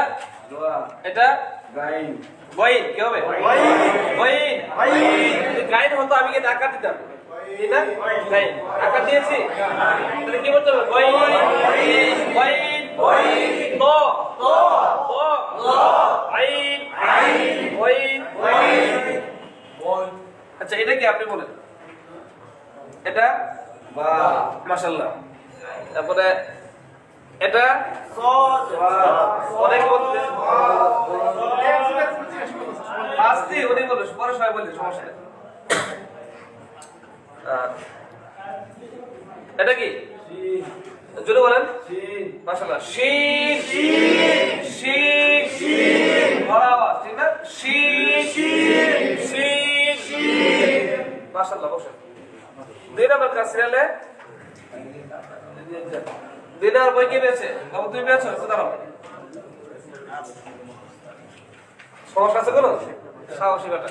দোয়া, এটা গাইন, বইন। কি হবে? বইন। গাইন হতো, আমি কিন্তু আকার দিতাম, ঠিক না? গাইন আকার দিয়েছি, তাহলে কি বলতে হবে? বইন, বইন, বইন, তো, তো, তো, আইন, আইন, বইন, বইন। আচ্ছা, এটা কি আপনি বলেন? এটা বা, মাশাআল্লাহ। তারপরে এটা সদ, অনেক বলতে ফাস্টি উনি বলে, পরে সবাই বললে সমস্যা নেই। এটা কি? জোরে বলেন। মাশাআল্লাহ। শিন, শিন, শিন, বড় আওয়াজ, ঠিক না? শিন, শিন, শিন। মাশাআল্লাহ, বসেন। 2 নম্বর কাজ সিরিয়ালে 2 নম্বর বই কে পেয়েছে? বাবু তুমি পেয়েছো? দাঁড়াও, সমস্যা আছে কোনো? সাহসী বেটা,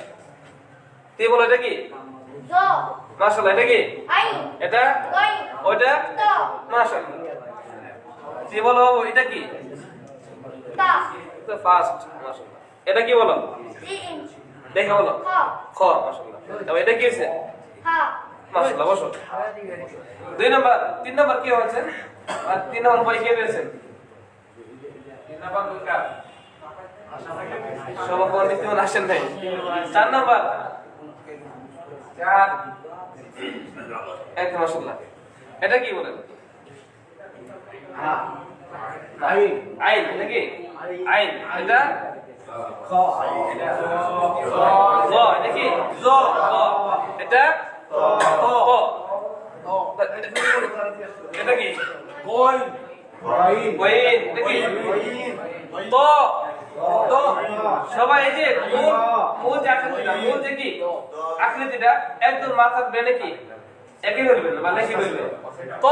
তুই বলো এটা কি? জ, মাশাআল্লাহ। এটা কি? আইন, এটা গাইন, ওইটা ত, মাশাআল্লাহ। তুই বলো বাবু এটা কি? তা, তো ফাস্ট, মাশাআল্লাহ। এটা কি বলো? জিম, দেখে বলো। খ, খ, মাশাআল্লাহ। তবে এটা কি আছে? হা, মাশাআল্লাহ, বসো। 2 নম্বর, 3 নম্বর কি হয়েছে? আর 3 নম্বর বই কে পেয়েছেন? 3 নম্বর কার? সবার নিত্যমান আসেন নাই। 4 নম্বর, 4, একদম মাশাআল্লাহ। এটা কি বলেন? আইন, আইন। এটা কি? আইন। এটা খ, এটা জ। এটা কি? জ, জ। এটা ক, এটা কি? বইন, বইন, বইন। এটা কি? ত, ত। সবাই এই যে মূল যে আকৃতিটা, মূল যে কি আকৃতিটা একদম মাথার ব্রেনে কি একই ধরবে না, বা লেখি ধরবে। ত,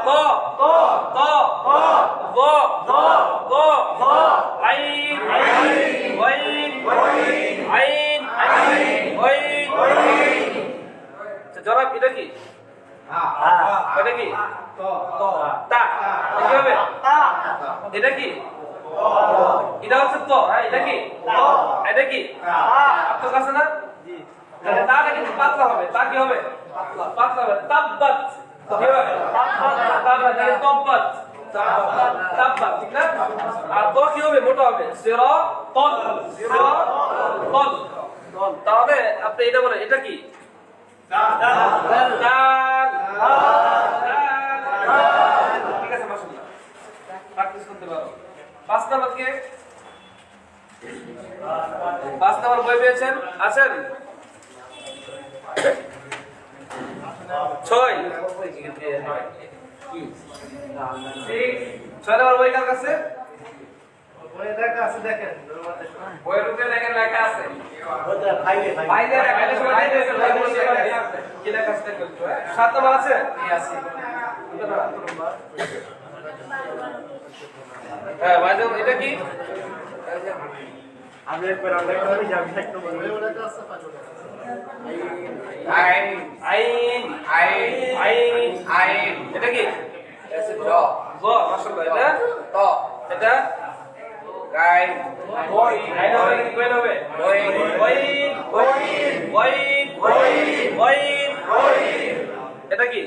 ত, ত, ত, গ, গ, গ, আইন, বইন, আইন, বইন। জনাব, এটা কি? এটা কি? তা। কি হবে? এটা কি? এটা হচ্ছে তো। হ্যাঁ, এটা কি? এটা কি? আপনার কাছে না? তাহলে তাটা কিন্তু পাতলা হবে। তা কি হবে? পাতলা হবে। তাব্বাত কি হবে? তাব্বাত, তাহলে তব্বাত, তাব্বাত, ঠিক না? আর তো কি হবে? মোটা হবে। সিরা তল তল। তাহলে আপনি এটা বলেন, এটা কি? ডাল। ঠিক আছে, মাশাআল্লাহ, প্র্যাকটিস করতে পারো। 5 নাম্বার কে? 5 নাম্বার বই পেয়েছেন? আছেন? 6 নাম্বার বই কার কাছে? বইয়ের উপরে দেখেন লেখা আছে। বাইরে বাইরে সবাই দিয়েছে, কি লেখা আছে দেখুন। 7 নাম্বার আছে? আছে। হ্যাঁ, বাইরে এটা কি? আমি একবার আমরা করে যাবি একটা বলবো আইন আইন আইন আইন আইন। এটা কি? এটা জ জ। মাশাআল্লাহ। এটা ত। এটা গাই বই। গাই হবে কি কই হবে? বই বই বই বই বই বই বই। এটা কি?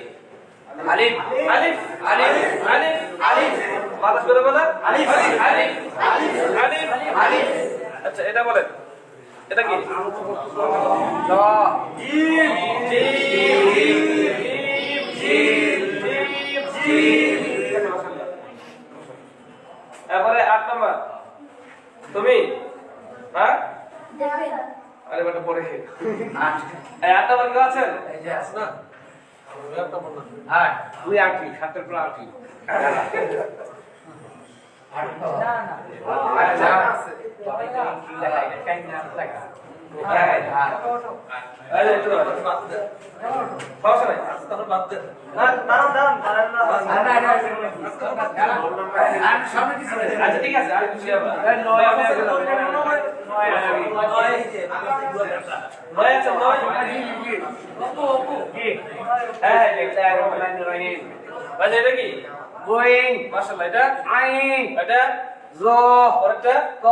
আলিফ আলিফ আলিফ আলিফ আলিফ। বাতাস করে বলা আলিফ আলিফ আলিফ আলিফ আলিফ। আচ্ছা, এটা বলেন, এটা কি? জ gym gym gym gym gym gym. এবারে 8 নাম্বার তুমি। হ্যাঁ, আরে বেটা পড়ে 8। এই 8 নাম্বার কে আছেন? এই যে আছে না, ওই একটা বল না। হ্যাঁ, তুই আঁকি 7 এর পর আঁকি। না না, আচ্ছা আছে তবে কি লেখা এটা কাই না লেখা। হ্যাঁ হ্যাঁ, আরে একটু বাদ দে, সমস্যা নাই, তাহলে বাদ দে। না দাঁড়ান দাঁড়ান আর সামনে কিছু নেই। আচ্ছা ঠিক আছে, আর কিছু হবে নয় আছে, হ্যাঁ এটা কি? গোয়িং। মাশাআল্লাহ। এটা আইন। এটা জ। পরেরটা ক।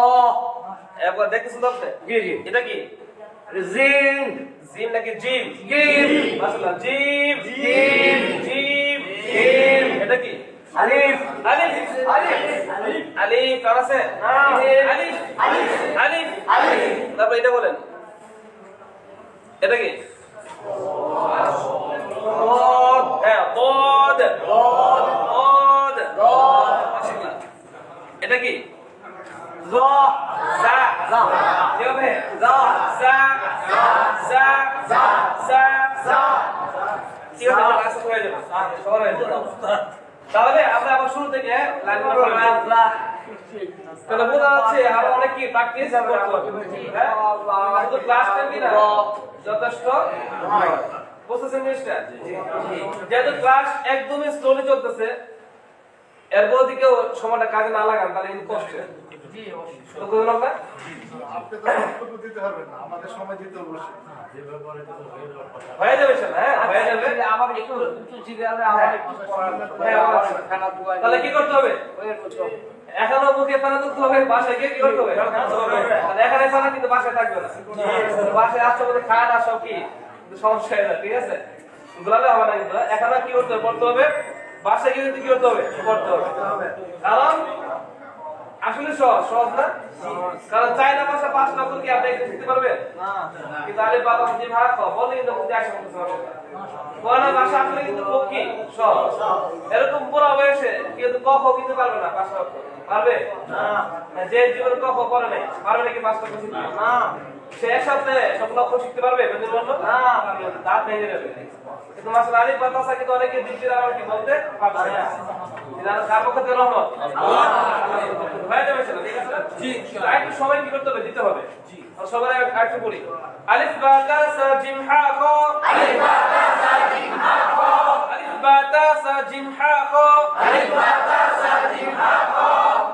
একবার দেখতেছেন তো আপনি? জি জি। এটা কি? জিম। জিম নাকি জিম? জিম। মাশাআল্লাহ। Gym gym gym gym. এটা কি? আলিফ আলিফ আলিফ আলিফ। কার আছে? আলিফ আলিফ আলিফ আলিফ। তারপর এটা বলেন, এটা কি? ضاد। হ্যাঁ, ضاد ضاد ضاد ضاد। মাশাআল্লাহ। এটা কি? জ জা জা। কি হবে? জা জা জা জা জা জা। কি হবে? ক্লাস হয়ে যাবে, সর হয়ে যাবে। তাহলে আমরা আবার শুরু থেকে লাইন করব। তাহলে বোঝা যাচ্ছে আর অনেক কি প্র্যাকটিস করতে হবে। হ্যাঁ, শুধু ক্লাস টেনই না, যথেষ্ট নয়। বুঝতেছেন জিনিসটা? যেহেতু ক্লাস একদমই স্লোলি চলতেছে, এরপর দিকে সময়টা কাজে না লাগান তাহলে কিন্তু কষ্ট। জি অবশ্যই। তো বুঝলাম না? আপনি তো বক্তব্য দিতে পারবেন না, আমাদের সময় দিতে অবশ্যই। হয়ে যাবে স্যার। হ্যাঁ, হয়ে যাবে। আমার একটু জিগালে আমার একটু তাহলে কি করতে হবে? এখনো মুখে পানা দিতে হবে, বাসায় গিয়ে কি করতে হবে? এখানে পানা কিন্তু বাসায় থাকবে না। বাসায় আসতে বলে খান আর সব কি সমস্যা হয়ে যায়। ঠিক আছে, গুলালে হবে না কিন্তু। এখানে কি করতে হবে? পড়তে হবে। বাসায় গিয়ে কি করতে হবে? পড়তে হবে। কারণ আসলে সহজ সহজ না, কারণ চাইনা ভাষা 5 লক্ষ কি আপনি একটু শিখতে পারবেন না? কিন্তু আলিফ বা তাম জিম হা খ বলে কিন্তু মুখে আসে করতে পারবেন না। কোরআন ভাষা আসলে কিন্তু খুব কি সহজ। এরকম পুরো বয়সে কিন্তু ক খ কিন্তু পারবে না 5 লক্ষ। পারবে না? যে জীবনে ক খ করে নাই পারবে নাকি 5 লক্ষ শিখতে? না। সে এক সপ্তাহে সব লক্ষ শিখতে পারবে? বেঁধে বললো না, দাঁত ভেঙে যাবে। কিন্তু মাসাল আলিফ বা তাসা কিন্তু অনেকে দিচ্ছিল আর কি বলতে পারছে না। যারা কার পক্ষ থেকে রহমত আল্লাহ হয়ে যাবে সেটা। ঠিক আছে জি, একটু সময় কি করতে হবে? দিতে হবে। জি, সবাই একটু বলি। আলিফ বা তা সা জিম হা খ। আলিফ বা তা সা জিম হা খ। আলিফ বা তা সা জিম হা খ। আলিফ বা তা সা জিম হা খ।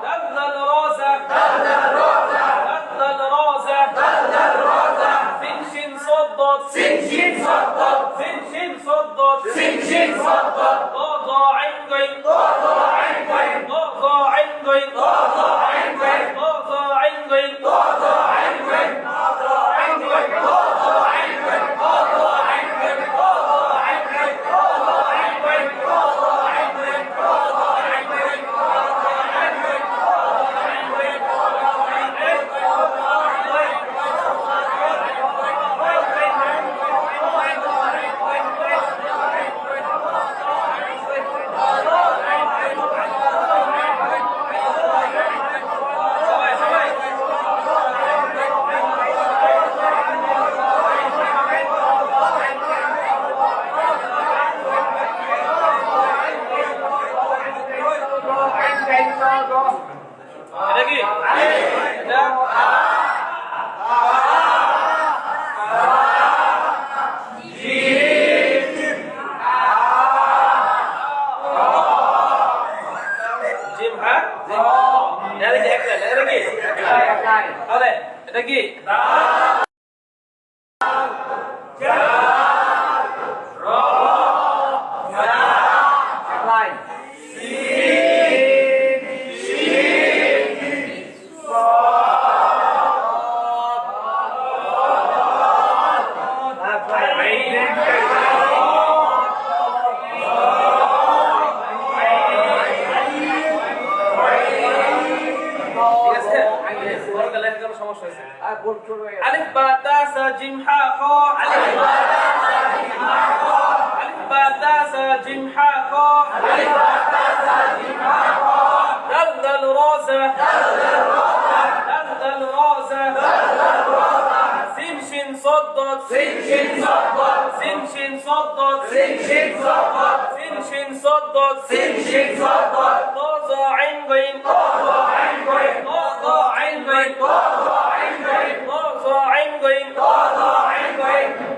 দাল দাল রা জা। দাল দাল রা জা। দাল দাল রা জা। দাল দাল রা জা। সিন শিন صاد ضاد. সিন শিন صاد ضاد. সিন শিন صاد ضاد. সিন শিন صاد ضاد. ضا ضا عين غين. ضا ضا عين غين. ضا ضا عين غين. ضا ضا عين غين. ضا ضا عين غين. ضا ضا عين غين. ضا ضا عين غين. ضا ضا عين غين. ضا ضا عين غين. ضا ضا عين غين. ضا ضا عين غين. ضا ضا عين غين. ضا ضا عين غين. ضا ضا عين غين. ضا ضا عين غين. ضا ضا عين غين. জিম হা এটা কি এক লাইন এটা কি এক লাইন তাহলে এটা কি ألف باء تاء سا جيم حاء خاء ألف باء تاء سا جيم حاء خاء دال دال را زا دال دال را زا سين شين صاد ضاد سين شين صاد ضاد سين شين صاد ضاد طا ظا عين غين طا ظا عين غين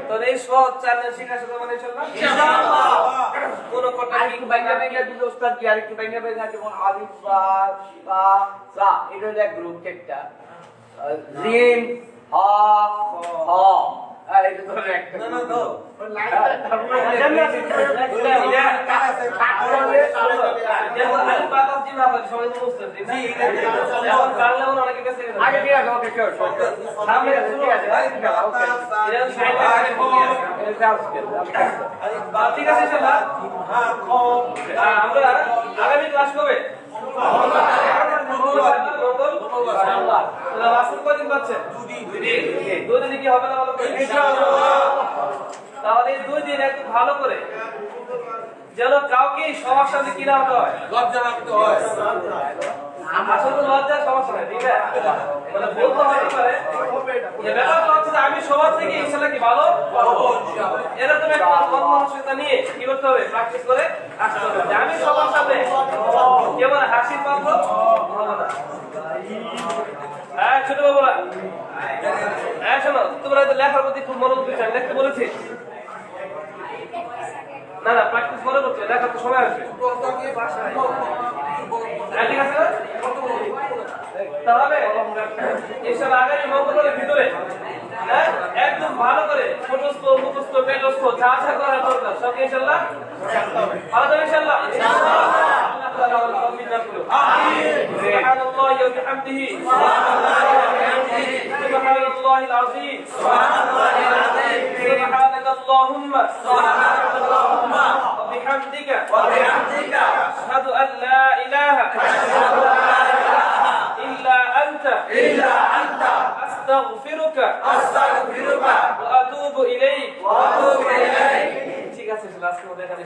তো এই সহজ চ্যালেঞ্জ শিখা শুরু মানে ইনশাআল্লাহ কোন কটা কি বাইঙ্গা বাইঙ্গা দুটো উস্তাদ কি আরেকটু বাইঙ্গা বাইঙ্গা যেমন আলিফ বা তা সা এটা হলো এক গ্রুপ একটা জিম হা খ আর এটা তো একটা না তো আগে ঠিক আছে ওকে শিওর সামনে ঠিক আছে ওকে ঠিক আছে ইনশাআল্লাহ আমরা আগামী ক্লাস কবে রাসূল কদিন পাচ্ছে দুদিন কি হবে না বলো তাহলে এই 2 দিন একটু ভালো করে যেন কাউকে সবার সাথে কি না হতে হয় লজ্জা রাখতে হয় আসলে লজ্জার সমস্যা নাই ঠিক আছে মানে বলতে হতে পারে যে ব্যাপারটা হচ্ছে আমি সবার থেকে ইনশাআল্লাহ কি ভালো এরকম একটা মন-মানসিকতা নিয়ে কি করতে হবে প্র্যাকটিস করে আসতে হবে যে আমি সবার সাথে কেবল হাসি পাবো হবে না হ্যাঁ ছোট বাবুরা হ্যাঁ শোনো তোমরা তো লেখার প্রতি খুব মনোযোগ দিচ্ছ আমি লিখতে বলেছি না না প্র্যাকটিস করে করতে লেখার তো সময় আসবে ঠিক আছে তাহলে ইনশাআল্লাহ আগামী মঙ্গলবারের ভিতরে হ্যাঁ একদম ভালো করে মুখস্থ পেটস্থ যা যা করার দরকার সব ইনশাআল্লাহ ভালো হবে ইনশাআল্লাহ আল্লাহ তাআলা আমাদের তৌফিক দান করুন আমিন সুবহানাল্লাহি ওয়া বিহামদিহি সুবহানাল্লাহিল আযীম সুবহানাকাল্লাহুম্মা ওয়া বিহামদিকা আশহাদু আন লা ইলাহা إلا أنت أستغفرك وأتوب إليك ঠিক আছে আজকে আমাদের এখানে